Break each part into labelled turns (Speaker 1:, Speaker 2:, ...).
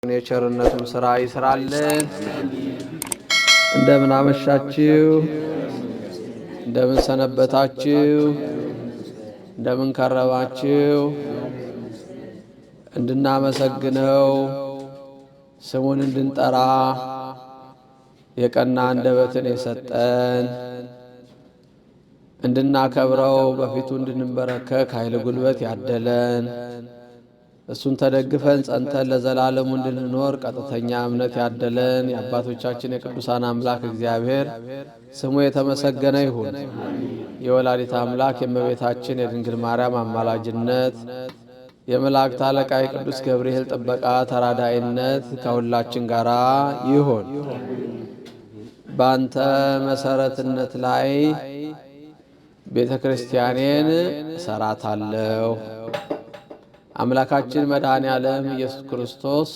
Speaker 1: የቸርነቱን ሥራ ይስራልን። እንደምን አመሻችሁ፣ እንደምን ሰነበታችሁ፣ እንደምን ከረማችሁ። እንድናመሰግነው ስሙን እንድንጠራ የቀና አንደበትን የሰጠን እንድናከብረው በፊቱ እንድንበረከክ ኃይለ ጉልበት ያደለን እሱን ተደግፈን ጸንተን ለዘላለሙ እንድንኖር ቀጥተኛ እምነት ያደለን የአባቶቻችን የቅዱሳን አምላክ እግዚአብሔር ስሙ የተመሰገነ ይሁን። የወላዲት አምላክ የእመቤታችን የድንግል ማርያም አማላጅነት፣ የመላእክት አለቃ የቅዱስ ገብርኤል ጥበቃ ተራዳኢነት ከሁላችን ጋር ይሁን። በአንተ መሰረትነት ላይ ቤተ ክርስቲያኔን እሰራታለሁ። አምላካችን መድኃኔ ዓለም ኢየሱስ ክርስቶስ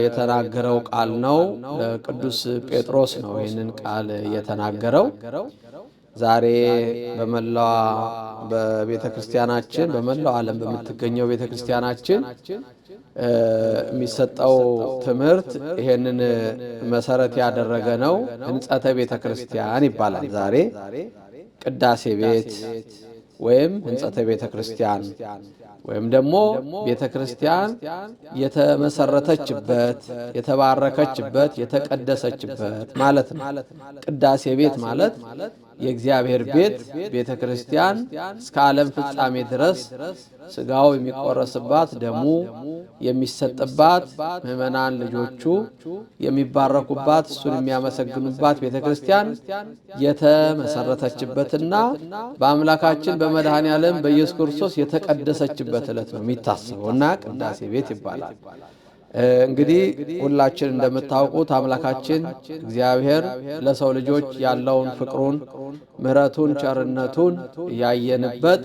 Speaker 1: የተናገረው ቃል ነው። ለቅዱስ ጴጥሮስ ነው ይህንን ቃል የተናገረው። ዛሬ በመላው በቤተ ክርስቲያናችን በመላው ዓለም በምትገኘው ቤተ ክርስቲያናችን የሚሰጠው ትምህርት ይሄንን መሰረት ያደረገ ነው። ሕንጸተ ቤተ ክርስቲያን ይባላል። ዛሬ ቅዳሴ ቤት ወይም ሕንጸተ ቤተ ክርስቲያን ወይም ደግሞ ቤተ ክርስቲያን የተመሰረተችበት፣ የተባረከችበት፣ የተቀደሰችበት ማለት ነው። ቅዳሴ ቤት ማለት የእግዚአብሔር ቤት ቤተ ክርስቲያን እስከ ዓለም ፍጻሜ ድረስ ስጋው የሚቆረስባት፣ ደሙ የሚሰጥባት፣ ምእመናን ልጆቹ የሚባረኩባት፣ እሱን የሚያመሰግኑባት ቤተ ክርስቲያን የተመሰረተችበትና በአምላካችን በመድኃኔ ዓለም በኢየሱስ ክርስቶስ የተቀደሰችበት ዕለት ነው የሚታሰበውና ቅዳሴ ቤት ይባላል። እንግዲህ ሁላችን እንደምታውቁት አምላካችን እግዚአብሔር ለሰው ልጆች ያለውን ፍቅሩን፣ ምሕረቱን፣ ቸርነቱን ያየንበት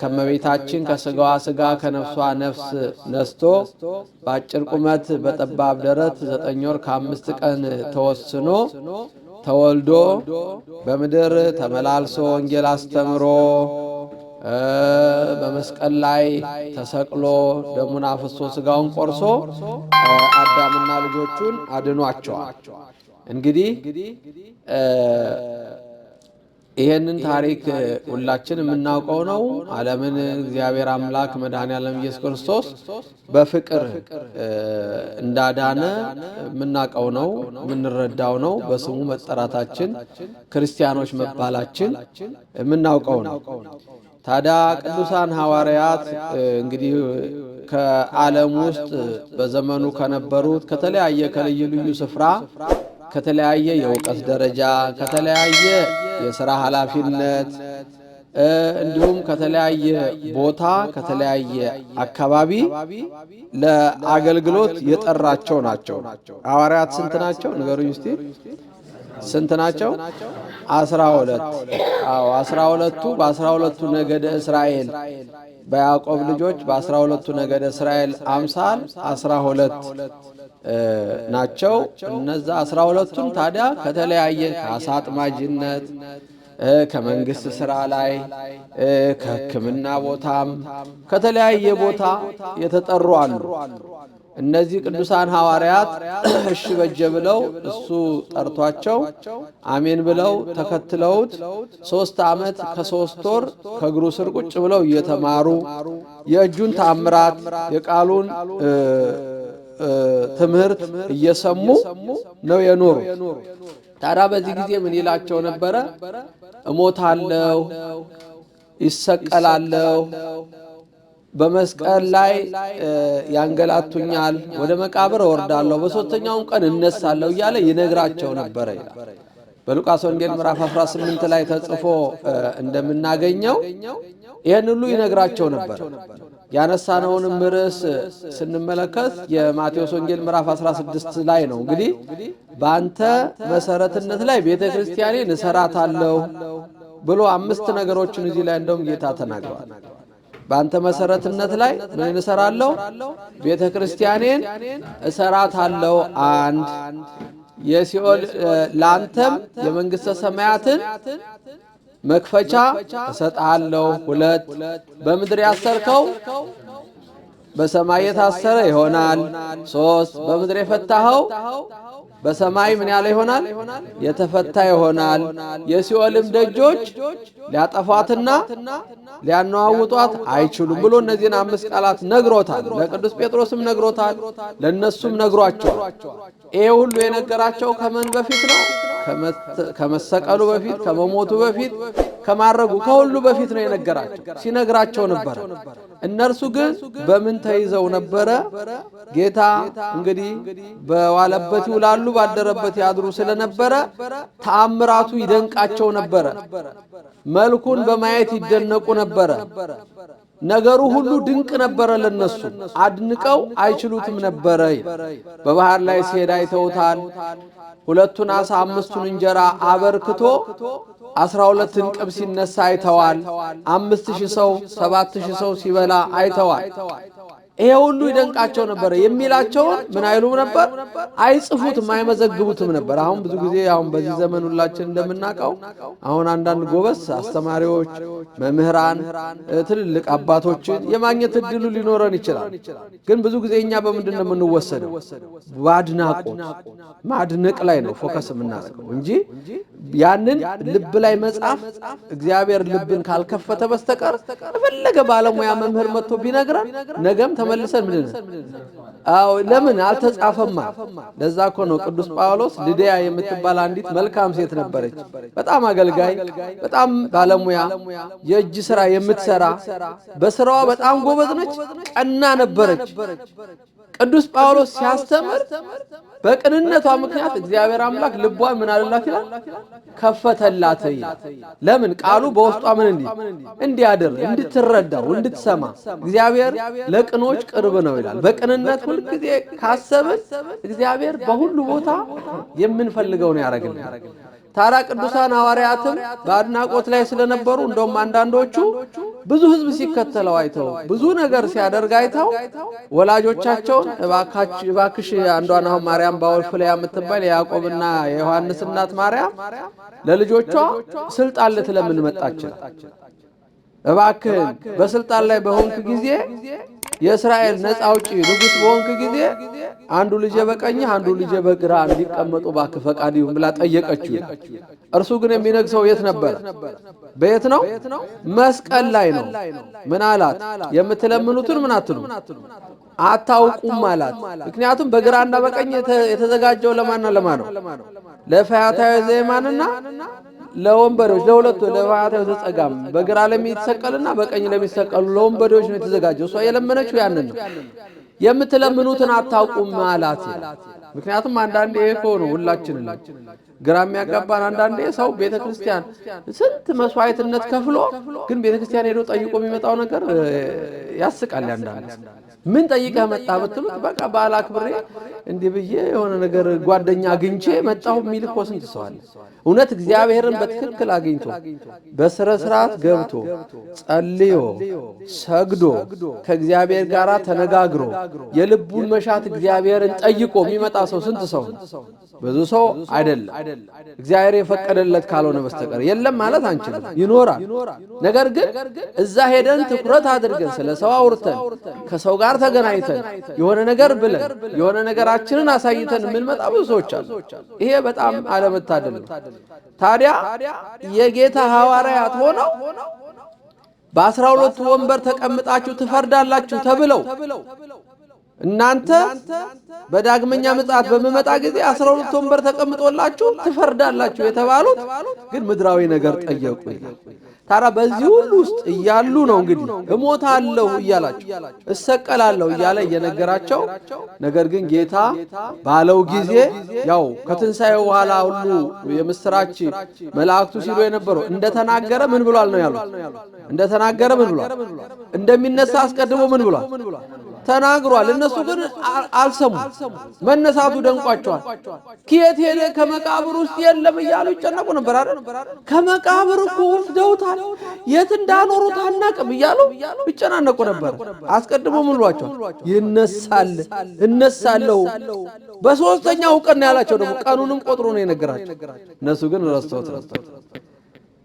Speaker 1: ከመቤታችን ከስጋዋ ስጋ ከነፍሷ ነፍስ ነስቶ በአጭር ቁመት በጠባብ ደረት 9 ወር ከ5 ቀን ተወስኖ ተወልዶ በምድር ተመላልሶ ወንጌል አስተምሮ በመስቀል ላይ ተሰቅሎ ደሙን አፍሶ ስጋውን ቆርሶ አዳምና ልጆቹን አድኗቸዋል። እንግዲህ ይሄንን ታሪክ ሁላችን የምናውቀው ነው። ዓለምን እግዚአብሔር አምላክ መድኃኔ ዓለም ኢየሱስ ክርስቶስ በፍቅር እንዳዳነ የምናውቀው ነው፣ የምንረዳው ነው። በስሙ መጠራታችን ክርስቲያኖች መባላችን የምናውቀው ነው። ታዲያ ቅዱሳን ሐዋርያት እንግዲህ ከዓለም ውስጥ በዘመኑ ከነበሩት ከተለያየ ከልዩ ልዩ ስፍራ ከተለያየ የእውቀት ደረጃ ከተለያየ የሥራ ኃላፊነት እንዲሁም ከተለያየ ቦታ ከተለያየ አካባቢ ለአገልግሎት የጠራቸው ናቸው። ሐዋርያት ስንት ናቸው? ንገሩኝ እስቲ። ስንት ናቸው? 12። አዎ 12ቱ በ12ቱ ነገደ እስራኤል በያዕቆብ ልጆች በ12ቱ ነገደ እስራኤል አምሳል 12 ናቸው። እነዛ 12ቱም ታዲያ ከተለያየ ከአሳ አጥማጅነት ከመንግስት ስራ ላይ ከሕክምና ቦታም ከተለያየ ቦታ የተጠሩ አሉ። እነዚህ ቅዱሳን ሐዋርያት እሺ በጀ ብለው እሱ ጠርቷቸው አሜን ብለው ተከትለውት 3 ዓመት ከ3 ወር ከእግሩ ስር ቁጭ ብለው እየተማሩ የእጁን ተአምራት የቃሉን ትምህርት እየሰሙ ነው የኖሩ። ታዲያ በዚህ ጊዜ ምን ይላቸው ነበረ? እሞታለሁ፣ ይሰቀላለሁ፣ በመስቀል ላይ ያንገላቱኛል፣ ወደ መቃብር እወርዳለሁ፣ በሶስተኛው ቀን እነሳለሁ እያለ ይነግራቸው ነበረ ይላል። በሉቃስ ወንጌል ምዕራፍ 18 ላይ ተጽፎ እንደምናገኘው ይህን ሁሉ ይነግራቸው ነበር። ያነሳነውንም ርዕስ ስንመለከት የማቴዎስ ወንጌል ምዕራፍ 16 ላይ ነው። እንግዲህ በአንተ መሰረትነት ላይ ቤተ ክርስቲያኔን እሰራታለሁ ብሎ 5 ነገሮችን እዚህ ላይ እንደውም ጌታ ተናግሯል። በአንተ መሰረትነት ላይ ምን እሰራለሁ? ቤተ ክርስቲያኔን እሰራታለሁ። 1 የሲኦል ላንተም የመንግስተ ሰማያትን መክፈቻ እሰጣለሁ። 2 በምድር ያሰርከው በሰማይ የታሰረ ይሆናል። 3 በምድር የፈታኸው በሰማይ ምን ያለ ይሆናል? የተፈታ ይሆናል። የሲኦልም ደጆች ሊያጠፏትና ሊያነዋውጧት አይችሉም ብሎ እነዚህን 5 ቃላት ነግሮታል። ለቅዱስ ጴጥሮስም ነግሮታል፣ ለነሱም ነግሯቸዋል። ይሄ ሁሉ የነገራቸው ከምን በፊት ነው? ከመሰቀሉ በፊት፣ ከመሞቱ በፊት፣ ከማረጉ ከሁሉ በፊት ነው የነገራቸው። ሲነግራቸው ነበር። እነርሱ ግን በምን ተይዘው ነበረ? ጌታ እንግዲህ በዋለበት ይውላሉ ባደረበት ያድሩ ስለነበረ ተአምራቱ ይደንቃቸው ነበረ። መልኩን በማየት ይደነቁ ነበረ። ነገሩ ሁሉ ድንቅ ነበረ ለነሱ። አድንቀው አይችሉትም ነበረ። በባህር ላይ ሲሄድ አይተውታል። 2 ዓሣ 5 እንጀራ አበርክቶ 12 እንቅብ ሲነሳ አይተዋል። 5000 ሰው 7000 ሰው ሲበላ አይተዋል። ይሄ ሁሉ ይደንቃቸው ነበር። የሚላቸውን ምን አይሉም ነበር? አይጽፉትም፣ አይመዘግቡትም ነበር። አሁን ብዙ ጊዜ አሁን በዚህ ዘመን ሁላችን እንደምናውቀው አሁን አንዳንድ ጎበዝ አስተማሪዎች፣ መምህራን፣ ትልልቅ አባቶችን የማግኘት እድሉ ሊኖረን ይችላል። ግን ብዙ ጊዜ እኛ በምንድን ነው የምንወሰደው? ባድናቆት ማድነቅ ላይ ነው ፎከስ የምናደርገው እንጂ ያንን ልብ ላይ መጻፍ እግዚአብሔር ልብን ካልከፈተ በስተቀር የፈለገ ባለሙያ መምህር መጥቶ ቢነግረን ነገም ተመልሰን ምን አው ለምን አልተጻፈማ? ለዛ እኮ ነው ቅዱስ ጳውሎስ ልድያ የምትባል አንዲት መልካም ሴት ነበረች። በጣም አገልጋይ፣ በጣም ባለሙያ፣ የእጅ ስራ የምትሰራ፣ በስራዋ በጣም ጎበዝ ነች፣ ቀና ነበረች። ቅዱስ ጳውሎስ ሲያስተምር በቅንነቷ ምክንያት እግዚአብሔር አምላክ ልቧን ምን አለላት ይላል? ከፈተላት ይላል። ለምን? ቃሉ በውስጧ ምን እንዲያደር እንድትረዳው እንድትሰማ። እግዚአብሔር ለቅኖች ቅርብ ነው ይላል። በቅንነት ሁሉ ጊዜ ካሰብን እግዚአብሔር በሁሉ ቦታ የምንፈልገውን ያደርግልናል። ታዲያ ቅዱሳን ሐዋርያትም በአድናቆት ላይ ስለነበሩ እንደውም አንዳንዶቹ ብዙ ሕዝብ ሲከተለው አይተው ብዙ ነገር ሲያደርግ አይተው ወላጆቻቸውን እባክሽ አንዷን አሁን ማርያም ባወልፍልያ የምትባል የያዕቆብና የዮሐንስ እናት ማርያም ለልጆቿ ስልጣን ልትለምን መጣች። እባክህን በስልጣን ላይ በሆንክ ጊዜ የእስራኤል ነፃ አውጪ ንጉስ በሆንክ ጊዜ አንዱ ልጅ በቀኝ አንዱ ልጅ በግራ እንዲቀመጡ እባክህ ፈቃድ ይሁን ብላ ጠየቀችው። እርሱ ግን የሚነግሰው የት ነበር? በየት ነው? መስቀል ላይ ነው። ምን አላት? የምትለምኑትን ምን አትሉ አታውቁም አላት። ምክንያቱም በግራና በቀኝ የተዘጋጀው ለማን ነው? ለፈያታዊ ዘየማንና ለወንበዶች ለሁለቱ ለፈያታዊ ዘጸጋም በግራ ለሚሰቀልና በቀኝ ለሚሰቀሉ ለወንበዶች ነው የተዘጋጀው። እሷ የለመነችው ያንን ነው። የምትለምኑትን አታውቁም አላት። ምክንያቱም አንዳንዴ እኮ ነው ሁላችንን ግራ የሚያጋባን። አንዳንዴ ሰው ቤተክርስቲያን ስንት መስዋዕትነት ከፍሎ ግን ቤተክርስቲያን ሄዶ ጠይቆ የሚመጣው ነገር ያስቃል። አንዳንዴ ምን ጠይቀህ መጣ ብትሉት በቃ በዓል አክብሬ እንዲህ ብዬ የሆነ ነገር ጓደኛ አግኝቼ መጣሁ የሚል እኮ ስንት ሰው አለ። እውነት እግዚአብሔርን በትክክል አግኝቶ በስረ ስርዓት ገብቶ ጸልዮ ሰግዶ ከእግዚአብሔር ጋር ተነጋግሮ የልቡን መሻት እግዚአብሔርን ጠይቆ የሚመጣ ሰው ስንት ሰው ነው? ብዙ ሰው አይደለም። እግዚአብሔር የፈቀደለት ካልሆነ በስተቀር የለም ማለት አንችልም። ይኖራል። ነገር ግን እዛ ሄደን ትኩረት አድርገን ስለ ሰው አውርተን ከሰው ጋር ተገናኝተን የሆነ ነገር ብለን የሆነ ነገራችንን አሳይተን የምንመጣ ብዙ ሰዎች አሉ። ይሄ በጣም አለመታደል ነው። ታዲያ የጌታ ሐዋርያት ሆነው በ12 ወንበር ተቀምጣችሁ ትፈርዳላችሁ ተብለው እናንተ በዳግመኛ ምጽአት በመመጣ ጊዜ 12 ወንበር ተቀምጦላችሁ ትፈርዳላችሁ የተባሉት ግን ምድራዊ ነገር ጠየቁ ይላል። ታዲያ በዚህ ሁሉ ውስጥ እያሉ ነው እንግዲህ እሞታለሁ እያላችሁ እሰቀላለሁ እያለ እየነገራቸው፣ ነገር ግን ጌታ ባለው ጊዜ ያው ከትንሣኤው በኋላ ሁሉ የምስራች መላእክቱ ሲሉ የነበረው እንደተናገረ ምን ብሏል ነው ያሉት። እንደተናገረ ምን ብሏል? እንደሚነሳ አስቀድሞ ምን ብሏል? ተናግሯል። እነሱ ግን አልሰሙ። መነሳቱ ደንቋቸዋል። ከየት ሄደ? ከመቃብር ውስጥ የለም እያሉ ይጨነቁ ነበር አይደል? ከመቃብር እኮ ወስደውታል፣ የት እንዳኖሩት አናውቅም እያሉ ይጨናነቁ ነበር። አስቀድሞ ምን ብሏቸዋል? ይነሳል፣ እነሳለሁ በሶስተኛው ቀን ያላቸው። ደግሞ ቀኑንም ቆጥሮ ነው የነገራቸው። እነሱ ግን ረስተውት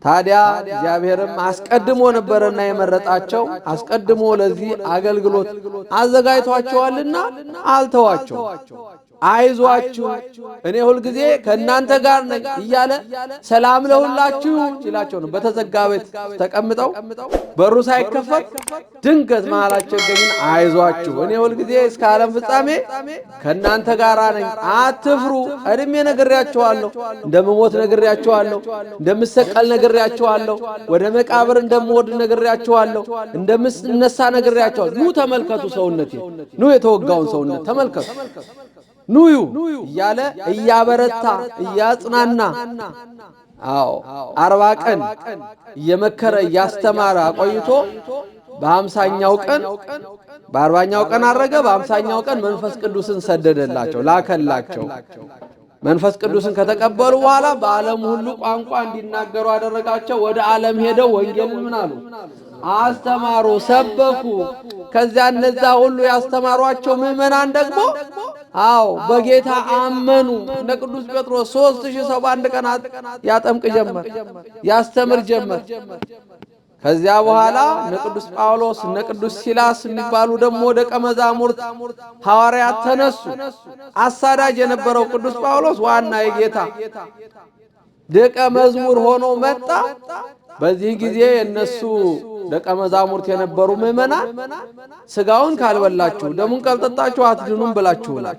Speaker 1: ታዲያ እግዚአብሔርም አስቀድሞ ነበርና የመረጣቸው አስቀድሞ ለዚህ አገልግሎት አዘጋጅቷቸዋልና አልተዋቸው። አይዟችሁ እኔ ሁል ጊዜ ከእናንተ ጋር ነኝ እያለ ሰላም ለሁላችሁ ይላቸው ነው። በተዘጋ ቤት ተቀምጠው በሩ ሳይከፈት ድንገት መሃላቸው ግን አይዟችሁ እኔ ሁል ጊዜ እስከ ዓለም ፍጻሜ ከእናንተ ጋር ነኝ፣ አትፍሩ። ቀድሜ ነግሬያችኋለሁ፣ እንደምሞት ነግሬያችኋለሁ፣ እንደምሰቀል ነግሬያችኋለሁ፣ ወደ መቃብር እንደምወርድ ነግሬያችኋለሁ፣ እንደምነሳ ነግሬያችኋለሁ። ኑ ተመልከቱ፣ ሰውነቴ ኑ የተወጋውን ሰውነት ተመልከቱ ኑዩ እያለ እያበረታ እያጽናና 40 ቀን እየመከረ እያስተማረ አቆይቶ በ50ኛው ቀን በ40ኛው ቀን አረገ። በ50ኛው ቀን መንፈስ ቅዱስን ሰደደላቸው ላከላቸው። መንፈስ ቅዱስን ከተቀበሉ በኋላ በዓለም ሁሉ ቋንቋ እንዲናገሩ አደረጋቸው። ወደ ዓለም ሄደው ወንጌልን ምን አሉ? አስተማሩ፣ ሰበኩ። ከዚያ እነዛ ሁሉ ያስተማሯቸው ምዕመናን ደግሞ በጌታ አመኑ። እነ ቅዱስ ጴጥሮስ 3000 ሰው በአንድ ቀን ያጠምቅ ጀመር፣ ያስተምር ጀመር። ከዚያ በኋላ እነ ቅዱስ ጳውሎስ እነ ቅዱስ ሲላስ የሚባሉ ደግሞ ደቀ መዛሙርት ሐዋርያት ተነሱ። አሳዳጅ የነበረው ቅዱስ ጳውሎስ ዋና የጌታ ደቀ መዝሙር ሆኖ መጣ። በዚህ ጊዜ እነሱ ደቀ መዛሙርት የነበሩ ምዕመናን ስጋውን ካልበላችሁ ደሙን ካልጠጣችሁ አትድኑም ብላችሁናል።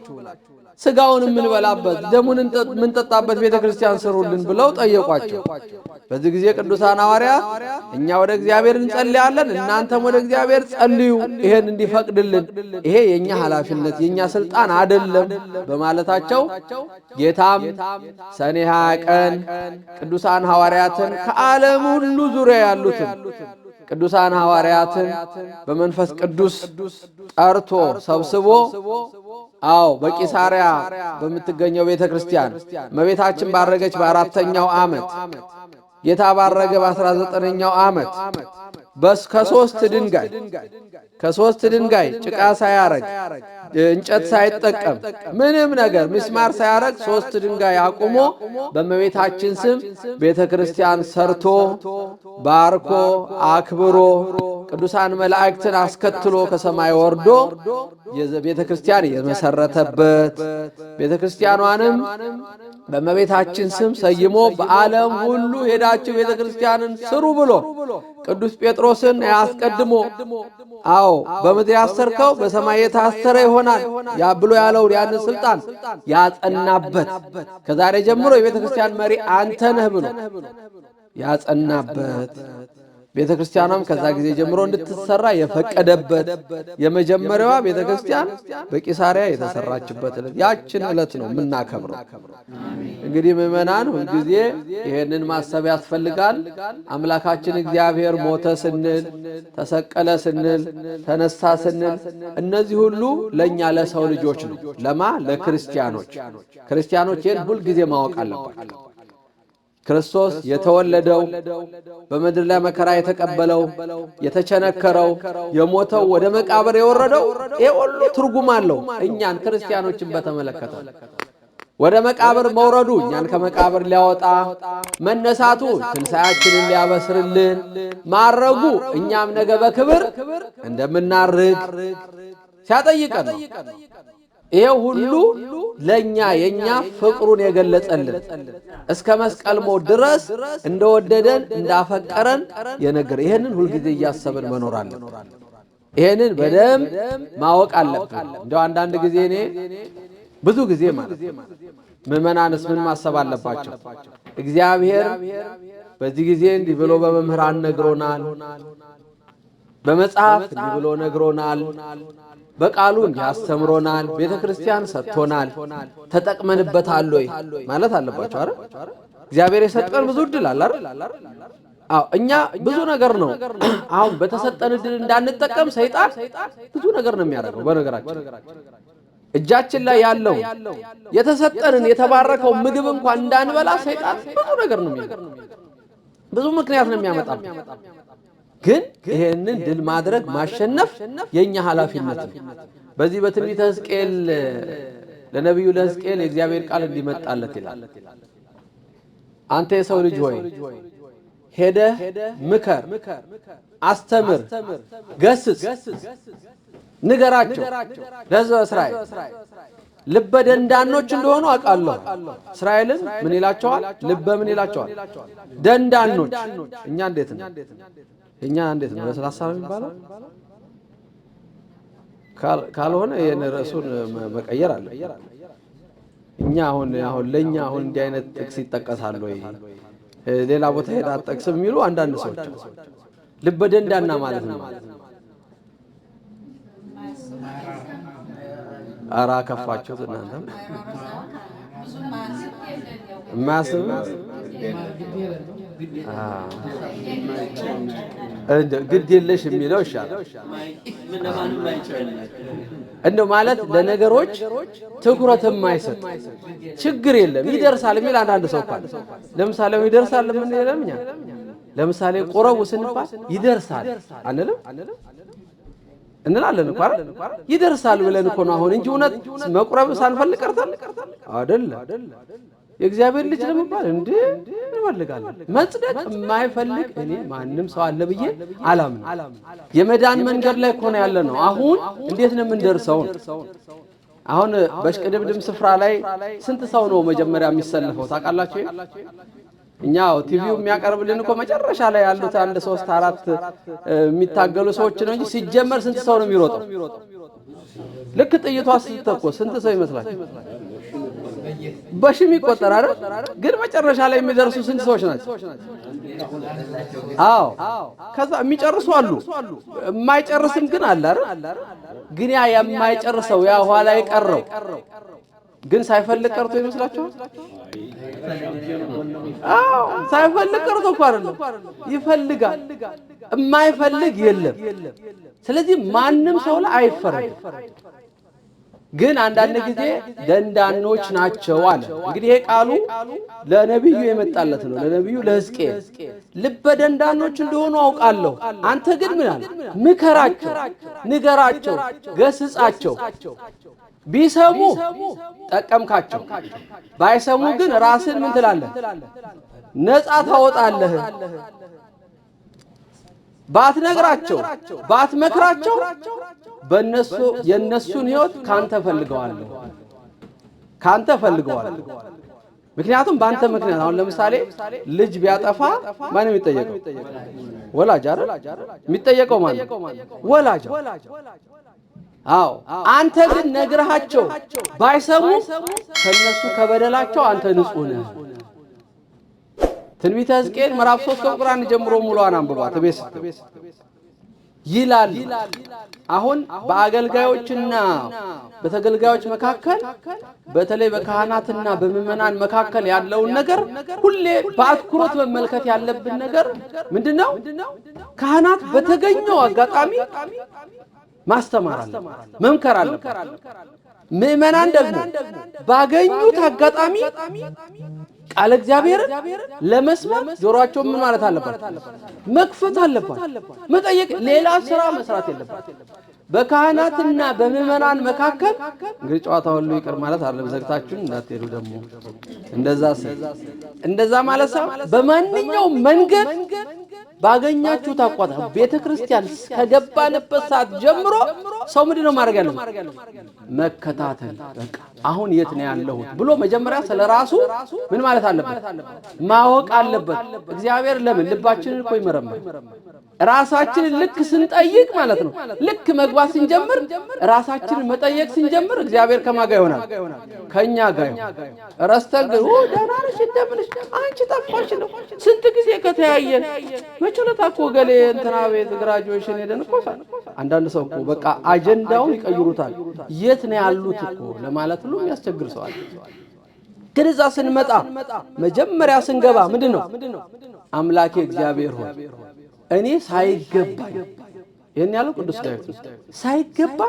Speaker 1: ስጋውን የምንበላበት ደሙን የምንጠጣበት ቤተክርስቲያን ስሩልን ብለው ጠየቋቸው። በዚህ ጊዜ ቅዱሳን ሐዋርያት እኛ ወደ እግዚአብሔር እንጸልያለን፣ እናንተም ወደ እግዚአብሔር ጸልዩ ይሄን እንዲፈቅድልን፣ ይሄ የኛ ኃላፊነት የኛ ስልጣን አይደለም በማለታቸው ጌታም ሰኔ 20 ቀን ቅዱሳን ሐዋርያትን ከዓለም ሁሉ ዙሪያ ያሉትን ቅዱሳን ሐዋርያትን በመንፈስ ቅዱስ ጠርቶ ሰብስቦ በቂሳሪያ በምትገኘው ቤተክርስቲያን እመቤታችን ባረገች በ4ኛው ዓመት ጌታ ባረገ በ19ኛው ዓመት ከሶስት ድንጋይ ጭቃ ሳያረግ እንጨት ሳይጠቀም ምንም ነገር ምስማር ሳያረግ 3 ድንጋይ አቁሞ በእመቤታችን ስም ቤተክርስቲያን ሰርቶ ባርኮ አክብሮ ቅዱሳን መላእክትን አስከትሎ ከሰማይ ወርዶ የቤተክርስቲያን የመሰረተበት ቤተክርስቲያኗንም በእመቤታችን ስም ሰይሞ በዓለም ሁሉ ሄዳችሁ ቤተክርስቲያንን ስሩ ብሎ ቅዱስ ጴጥሮስን ያስቀድሞ በምድር ያሰርከው በሰማይ የታሰረ ይሆናል ያ ብሎ ያለው ያን ስልጣን ያጸናበት ከዛሬ ጀምሮ የቤተክርስቲያን መሪ አንተ ነህ ብሎ ያጸናበት ቤተክርስቲያኗም ከዛ ጊዜ ጀምሮ እንድትሰራ የፈቀደበት የመጀመሪያዋ ቤተክርስቲያን በቂሳሪያ የተሰራችበት ያችን ዕለት ነው የምናከብረው። እንግዲህ ምዕመናን ሁሉ ጊዜ ይሄንን ማሰብ ያስፈልጋል። አምላካችን እግዚአብሔር ሞተ ስንል፣ ተሰቀለ ስንል፣ ተነሳ ስንል እነዚህ ሁሉ ለኛ ለሰው ልጆች ነው። ለክርስቲያኖች ይሄን ሁሉ ጊዜ ማወቅ አለባቸው። ክርስቶስ የተወለደው በምድር ላይ መከራ የተቀበለው የተቸነከረው የሞተው ወደ መቃብር የወረደው ይሄ ሁሉ ትርጉም አለው። እኛን ክርስቲያኖችን በተመለከተ ወደ መቃብር መውረዱ እኛን ከመቃብር ሊያወጣ፣ መነሳቱ ትንሣኤያችንን ሊያበስርልን፣ ማረጉ እኛም ነገ በክብር እንደምናርግ ሲያጠይቀን ነው። ይሄ ሁሉ ለኛ የኛ ፍቅሩን የገለጸልን እስከ መስቀል ሞት ድረስ እንደወደደን እንዳፈቀረን የነገረ ይሄንን ሁሉ ጊዜ እያሰብን መኖር አለብን። ይሄንን በደም ማወቅ አለብን። እንደው አንዳንድ ጊዜ እኔ ብዙ ጊዜ ማለት ምዕመናንስ ምን ማሰብ አለባቸው? እግዚአብሔር በዚህ ጊዜ እንዲህ ብሎ በመምህራን ነግሮናል፣ በመጽሐፍ እንዲህ ብሎ ነግሮናል፣ በቃሉን ያስተምሮናል፣ ቤተክርስቲያን ሰጥቶናል፣ ተጠቅመንበታል ወይ ማለት አለባቸው አይደል? እግዚአብሔር የሰጠን ብዙ ዕድል አለ አይደል? እኛ ብዙ ነገር ነው አሁን በተሰጠን ዕድል እንዳንጠቀም ሰይጣን ብዙ ነገር ነው የሚያደርገው። በነገራችን እጃችን ላይ ያለው የተሰጠንን የተባረከው ምግብ እንኳን እንዳንበላ ሰይጣን ብዙ ነገር ነው የሚያደርገው። ብዙ ምክንያት ነው የሚያመጣው። ግን ይሄንን ድል ማድረግ ማሸነፍ የኛ ኃላፊነት ነው። በዚህ በትንቢተ ሕዝቅኤል ለነብዩ ለሕዝቅኤል የእግዚአብሔር ቃል እንዲመጣለት ይላል። አንተ የሰው ልጅ ሆይ ሄደ ምከር፣ አስተምር፣ ገስጽ፣ ንገራቸው ለሕዝበ እስራኤል ልበ ደንዳኖች እንደሆኑ አውቃለሁ። እስራኤልን ምን ይላቸዋል? ልበ ምን ይላቸዋል? ደንዳኖች። እኛ እንዴት ነው? እኛ እንዴት ነው? ለስላሳ ነው የሚባለው? ካልሆነ ይሄን ርዕሱን መቀየር አለ። እኛ አሁን ለኛ አሁን እንዲህ አይነት ጥቅስ ይጠቀሳል ወይ? ሌላ ቦታ ሄዳ ጠቅስም የሚሉ አንዳንድ ሰዎች ልበ ደንዳና ማለት ነው። አራ ከፋችሁ እናንተ ማስብ ግድ የለሽ የሚለው ይሻላል። እንደው ማለት ለነገሮች ትኩረት የማይሰጥ ችግር የለም ይደርሳል የሚል አንዳንድ ሰው ካለ ለምሳሌ ይደርሳል ምን ይለምኛ ለምሳሌ ቆረቡ ስንባል ይደርሳል አንልም እንላለን እኮ አይደል? ይደርሳል ብለን እኮ ነው አሁን እንጂ እውነት መቁረብ ሳንፈልግ ቀርተን አይደለም። የእግዚአብሔር ልጅ ለመባል እንዴ እንፈልጋለን። መጽደቅ የማይፈልግ እኔ ማንም ሰው አለ ብዬ አላምንም። የመዳን መንገድ ላይ እኮ ነው ያለ ነው። አሁን እንዴት ነው የምንደርሰው? አሁን በሽቅድምድም ስፍራ ላይ ስንት ሰው ነው መጀመሪያ የሚሰለፈው ታውቃላችሁ? እኛው ቲቪው የሚያቀርብልን እኮ መጨረሻ ላይ ያሉት 1 3 4 የሚታገሉ ሰዎች ነው እንጂ ሲጀመር ስንት ሰው ነው የሚሮጠው? ልክ ጥይቷ ስትተኮስ ስንት ሰው ይመስላል? በሺ የሚቆጠር አይደል? ግን መጨረሻ ላይ የሚደርሱ ስንት ሰዎች ናቸው? አዎ ከዛ የሚጨርሱ አሉ፣ የማይጨርስም ግን አለ አይደል? ግን ያ የማይጨርሰው ያ ኋላ የቀረው ግን ሳይፈልግ ቀርቶ ይመስላችኋል? አዎ ሳይፈልግ ቀርቶ እኮ አይደለም፣ ይፈልጋል። የማይፈልግ የለም። ስለዚህ ማንም ሰው ላይ አይፈረድም። ግን አንዳንድ ጊዜ ደንዳኖች ናቸው አለ። እንግዲህ ይሄ ቃሉ ለነብዩ የመጣለት ነው፣ ለነብዩ ለሕዝቅኤል ልበ ደንዳኖች እንደሆኑ አውቃለሁ። አንተ ግን ምን አለ? ምከራቸው፣ ንገራቸው፣ ገስጻቸው። ቢሰሙ ጠቀምካቸው፣ ባይሰሙ ግን ራስን ምን ትላለህ? ነፃ ታወጣለህ። ባትነግራቸው ባትመክራቸው በእነሱ የነሱን ህይወት ካንተ ፈልገዋለሁ። ምክንያቱም ባንተ ምክንያት አሁን ለምሳሌ ልጅ ቢያጠፋ ማን ነው የሚጠየቀው? ወላጅ አይደል? የሚጠየቀው ማን ነው? ወላጅ። አዎ አንተ ግን ነግረሃቸው ባይሰሙ ከነሱ ከበደላቸው አንተ ንጹህ ነህ። ትንቢተ ሕዝቅኤል ምዕራፍ 3 ከቁጥር 1 ጀምሮ ሙሉዋን አንብቧት ቤት ይላል። አሁን በአገልጋዮችና በተገልጋዮች መካከል በተለይ በካህናትና በምእመናን መካከል ያለውን ነገር ሁሌ በአትኩሮት መመልከት ያለብን ነገር ምንድነው? ካህናት በተገኘው አጋጣሚ ማስተማር አለ፣ መምከር አለ። ምእመናን ደግሞ ባገኙት አጋጣሚ ቃል እግዚአብሔር ለመስማት ጆሮአቸው ምን ማለት አለባቸው? መክፈት አለባቸው። መጠየቅ፣ ሌላ ስራ መስራት የለባቸው። በካህናትና በምእመናን መካከል እንግዲህ ጨዋታ ሁሉ ይቅር ማለት አይደለም። ዘግታችሁን እንዳትሄዱ ደግሞ እንደዛ ማለት ሰው በማንኛውም መንገድ ባገኛችሁት አቋጣ ቤተክርስቲያን ከገባንበት ሰዓት ጀምሮ ሰው ምንድነው ማድረግ ያለበት? መከታተል። በቃ አሁን የት ነው ያለሁት ብሎ መጀመሪያ ስለራሱ ምን ማለት አለበት? ማወቅ አለበት። እግዚአብሔር ለምን ልባችንን እኮ ይመረምራል። ራሳችንን ልክ ስንጠይቅ ማለት ነው፣ ልክ መግባት ስንጀምር ራሳችንን መጠየቅ ስንጀምር እግዚአብሔር ከማጋ ይሆናል? ከኛ ጋር ይሆናል። ረስተን ደህና ነሽ እንደምንሽ አንቺ ጠፋሽ ነው ስንት ጊዜ ከተያየን መቸለታ እኮ ገሌ እንትና ቤት ግራጁዌሽን ሄደን እኮ አንዳንድ ሰው እኮ በቃ አጀንዳውን ይቀይሩታል። የት ነው ያሉት እኮ ለማለት ሁሉ የሚያስቸግር ሰው አለ። ግን እዛ ስንመጣ መጀመሪያ ስንገባ ምንድነው? አምላኬ እግዚአብሔር ሆይ እኔ ሳይገባኝ ይሄን ያለው ቅዱስ ዳዊት ሳይገባ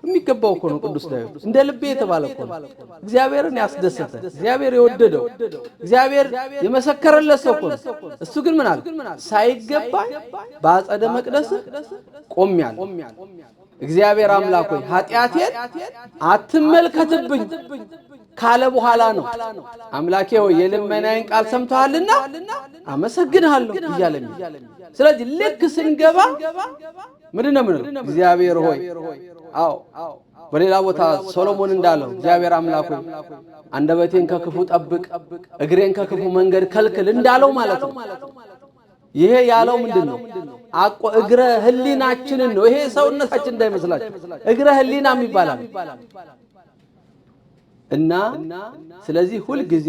Speaker 1: የሚገባው እኮ ነው። ቅዱስ ዳዊት እንደ ልቤ የተባለ እኮ ነው። እግዚአብሔርን ያስደሰተ እግዚአብሔር የወደደው እግዚአብሔር የመሰከረለት ሰው እኮ ነው። እሱ ግን ምን አለ? ሳይገባኝ በአጸደ መቅደስ ቆሜያለሁ። እግዚአብሔር አምላክ ሆይ ኃጢአቴን አትመልከትብኝ ካለ በኋላ ነው አምላኬ ሆይ የልመናዬን ቃል ሰምተሃልና አመሰግንሃለሁ ይያለኝ። ስለዚህ ልክ ስንገባ ምንድነው እግዚአብሔር ሆይ አዎ በሌላ ቦታ ሶሎሞን እንዳለው እግዚአብሔር አምላክ ሆይ አንደበቴን ከክፉ ጠብቅ እግሬን ከክፉ መንገድ ከልክል እንዳለው ማለት ነው። ይሄ ያለው ምንድነው አቆ እግረ ህሊናችንን ነው። ይሄ ሰውነታችን እንዳይመስላችሁ እግረ ህሊናም ይባላል እና ስለዚህ ሁሉ ጊዜ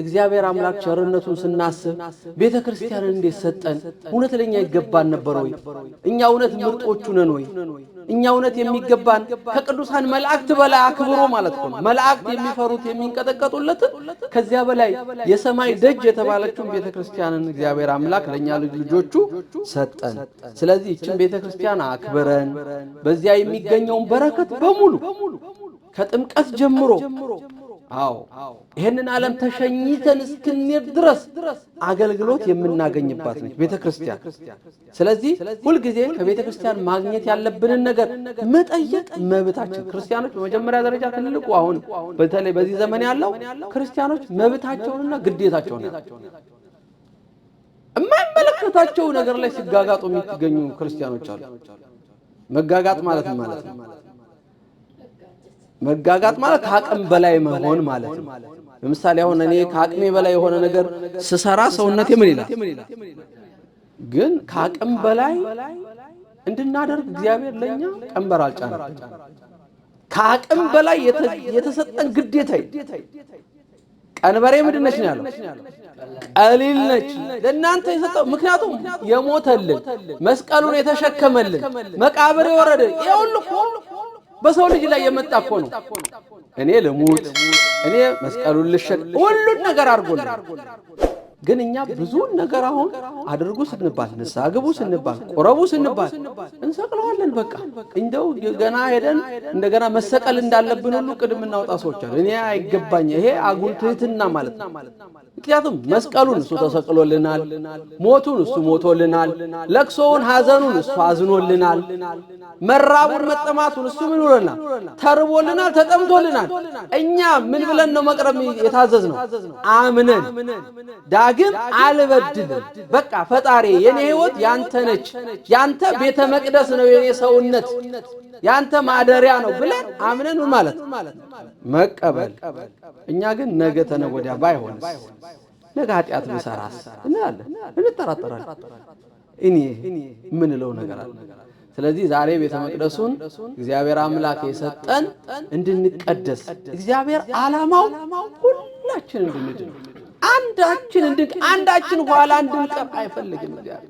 Speaker 1: እግዚአብሔር አምላክ ቸርነቱን ስናስብ ቤተክርስቲያንን እንዴት ሰጠን እውነት ለኛ ይገባን ነበር ወይ እኛ እውነት ምርጦቹ ነን ወይ እኛ እውነት የሚገባን ከቅዱሳን መላእክት በላይ አክብሮ ማለት ነው። መላእክት የሚፈሩት የሚንቀጠቀጡለት ከዚያ በላይ የሰማይ ደጅ የተባለችው ቤተክርስቲያንን እግዚአብሔር አምላክ ለኛ ልጆቹ ሰጠን። ስለዚህ እቺን ቤተክርስቲያን አክብረን በዚያ የሚገኘውን በረከት በሙሉ ከጥምቀት ጀምሮ አዎ ይሄንን ዓለም ተሸኝተን እስክንሄድ ድረስ አገልግሎት የምናገኝባት ነች ቤተክርስቲያን። ስለዚህ ሁሉ ጊዜ ከቤተክርስቲያን ማግኘት ያለብንን ነገር መጠየቅ መብታችን። ክርስቲያኖች በመጀመሪያ ደረጃ ትልቁ አሁን በተለይ በዚህ ዘመን ያለው ክርስቲያኖች መብታቸውንና ግዴታቸውን የማይመለከታቸው ነገር ላይ ሲጋጋጡ የሚገኙ ክርስቲያኖች አሉ። መጋጋጥ ማለት ነው መጋጋጥ ማለት ከአቅም በላይ መሆን ማለት ነው። ለምሳሌ አሁን እኔ ከአቅሜ በላይ የሆነ ነገር ስሰራ ሰውነቴ ምን ይላል? ግን ከአቅም በላይ እንድናደርግ እግዚአብሔር ለኛ ቀንበር አልጫነም። ከአቅም በላይ የተሰጠን ግዴታ ቀንበሬ ምንድን ነች ነው ያለው? ቀሊል ነች ለእናንተ የሰጠው። ምክንያቱም የሞተልን መስቀሉን የተሸከመልን መቃብር የወረደ ይሁን እኮ በሰው ልጅ ላይ የመጣ እኮ ነው። እኔ ልሙት እኔ መስቀሉን ልሸከም ሁሉን ነገር አድርጎልን ግን እኛ ብዙ ነገር አሁን አድርጉ ስንባል ንስሐ ግቡ ስንባል ቆረቡ ስንባል እንሰቅለዋለን። በቃ እንደው ገና ሄደን እንደገና መሰቀል እንዳለብን ሁሉ ቅድም እናውጣ ሰዎች አሉ። እኔ አይገባኝ ይሄ አጉል ትህትና ማለት ነው። ምክንያቱም መስቀሉን እሱ ተሰቅሎልናል፣ ሞቱን እሱ ሞቶልናል፣ ለቅሶውን ሐዘኑን እሱ አዝኖልናል፣ መራቡን መጠማቱን እሱ ምን ብሎልናል? ተርቦልናል፣ ተጠምቶልናል። እኛ ምን ብለን ነው መቅረብ የታዘዝነው? አምነን ዳግም አልበድልም በቃ ፈጣሪ የኔ ህይወት ያንተ ነች፣ ያንተ ቤተ መቅደስ ነው፣ የኔ ሰውነት ያንተ ማደሪያ ነው ብለን አምነን ማለት መቀበል። እኛ ግን ነገ ተነወዲያ ባይሆንስ ነገ ኃጢአት ብሰራስ እንላለን፣ እንጠራጠራለን። እኔ ምን ለው ነገር አለ። ስለዚህ ዛሬ ቤተ መቅደሱን እግዚአብሔር አምላክ የሰጠን እንድንቀደስ እግዚአብሔር ዓላማው ሁላችን እንድንድን አንዳችን ኋላ እንድንቀር አይፈልግም እግዚአብሔር።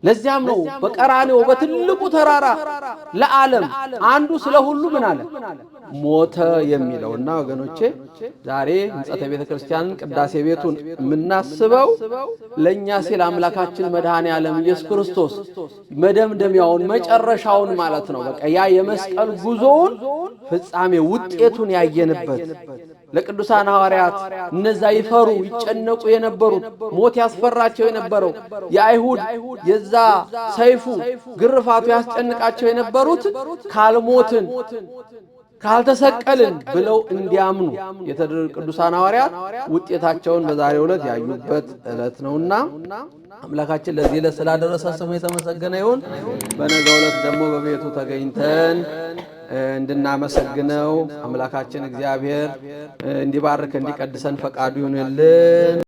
Speaker 1: ለዚያም ነው በቀራንዮ በትልቁ ተራራ ለዓለም አንዱ ስለ ሁሉ ምን አለ ሞተ የሚለውና ወገኖቼ ዛሬ ሕንጸተ ቤተ ክርስቲያንን ቅዳሴ ቤቱን የምናስበው ለኛ ሲል አምላካችን መድኃኔ ዓለም ኢየሱስ ክርስቶስ መደምደሚያውን መጨረሻውን ማለት ነው። በቃ ያ የመስቀል ጉዞውን ፍጻሜ ውጤቱን ያየንበት ለቅዱሳን ሐዋርያት እነዛ ይፈሩ ይጨነቁ የነበሩት ሞት ያስፈራቸው የነበረው የአይሁድ የዛ ሰይፉ ግርፋቱ ያስጨንቃቸው የነበሩት ካልሞትን ካልተሰቀልን ብለው እንዲያምኑ የተደረጉ ቅዱሳን ሐዋርያት ውጤታቸውን በዛሬው ዕለት ያዩበት ዕለት ነውና አምላካችን ለዚህ ዕለት ስላደረሰ ስሙ የተመሰገነ ይሁን። በነገው ዕለት ደግሞ በቤቱ ተገኝተን እንድናመሰግነው አምላካችን እግዚአብሔር እንዲባርክ እንዲቀድሰን ፈቃዱ ይሁንልን።